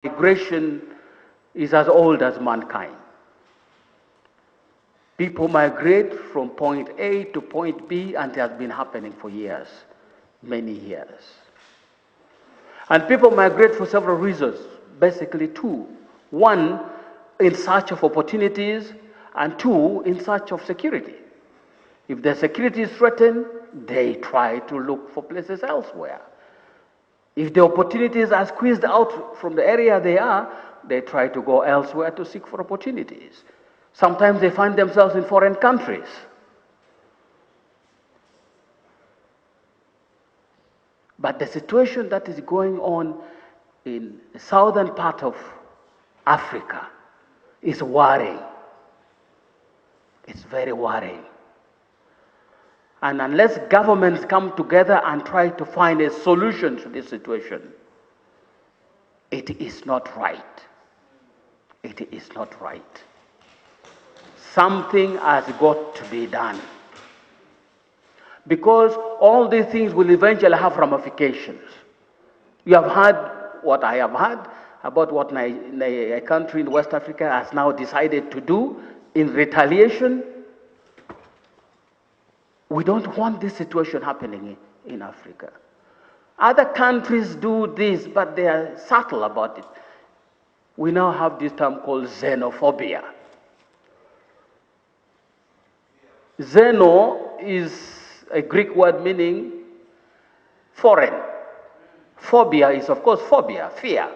Migration is as old as mankind. People migrate from point A to point B, and it has been happening for years, many years. And people migrate for several reasons, basically two. One, in search of opportunities, and two, in search of security. If their security is threatened, they try to look for places elsewhere. If the opportunities are squeezed out from the area they are, they try to go elsewhere to seek for opportunities. Sometimes they find themselves in foreign countries. But the situation that is going on in the southern part of Africa is worrying. It's very worrying. And unless governments come together and try to find a solution to this situation, it is not right. It is not right. Something has got to be done. Because all these things will eventually have ramifications. You have heard what I have heard about what a country in West Africa has now decided to do in retaliation. We don't want this situation happening in Africa. Other countries do this, but they are subtle about it. We now have this term called xenophobia. Xeno is a Greek word meaning foreign. Phobia is, of course, phobia, fear.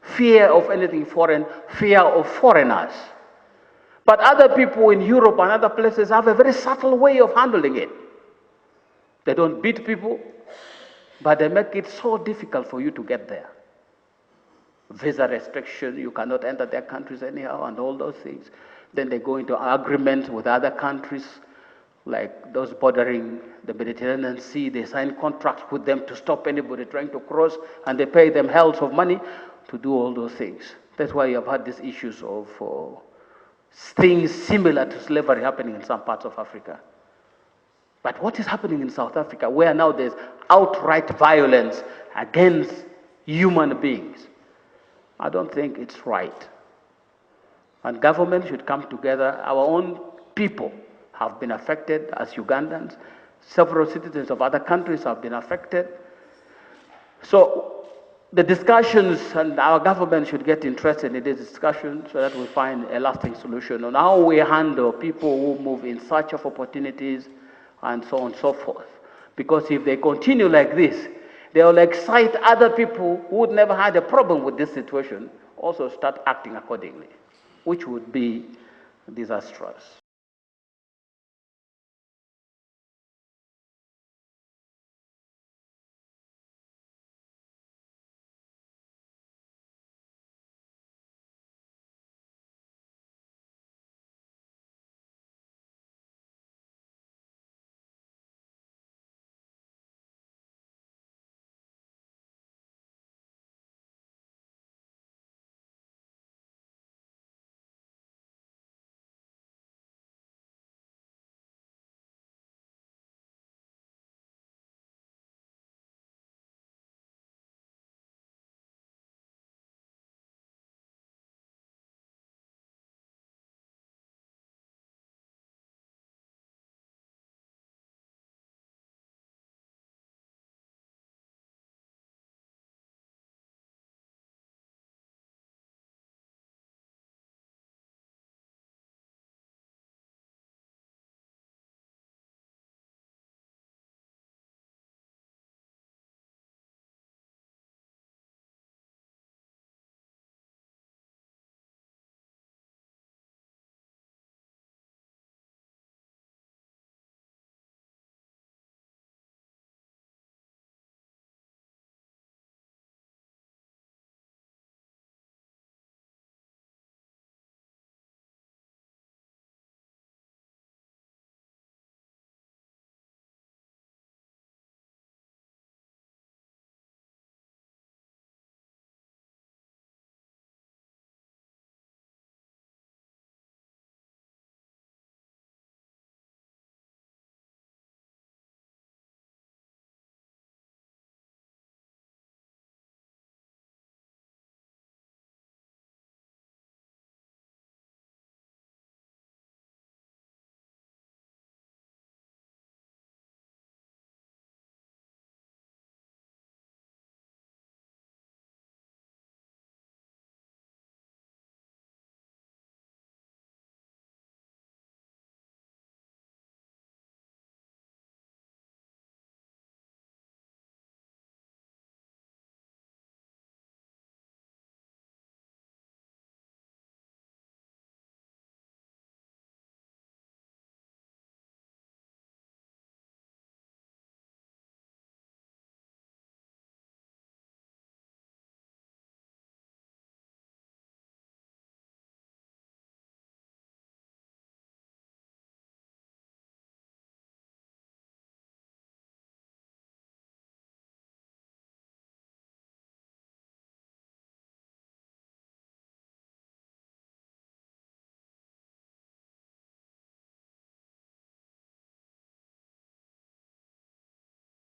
Fear of anything foreign, fear of foreigners. But other people in Europe and other places have a very subtle way of handling it. They don't beat people, but they make it so difficult for you to get there. Visa restriction, you cannot enter their countries anyhow, and all those things. Then they go into agreements with other countries, like those bordering the Mediterranean Sea. They sign contracts with them to stop anybody trying to cross, and they pay them hells of money to do all those things. That's why you have had these issues of things similar to slavery happening in some parts of Africa. But what is happening in South Africa, where now there's outright violence against human beings? I don't think it's right. And government should come together. Our own people have been affected as Ugandans. Several citizens of other countries have been affected. So the discussions, and our government should get interested in this discussion so that we find a lasting solution on how we handle people who move in search of opportunities and so on and so forth. Because if they continue like this, they will excite other people who would never had a problem with this situation also start acting accordingly, which would be disastrous.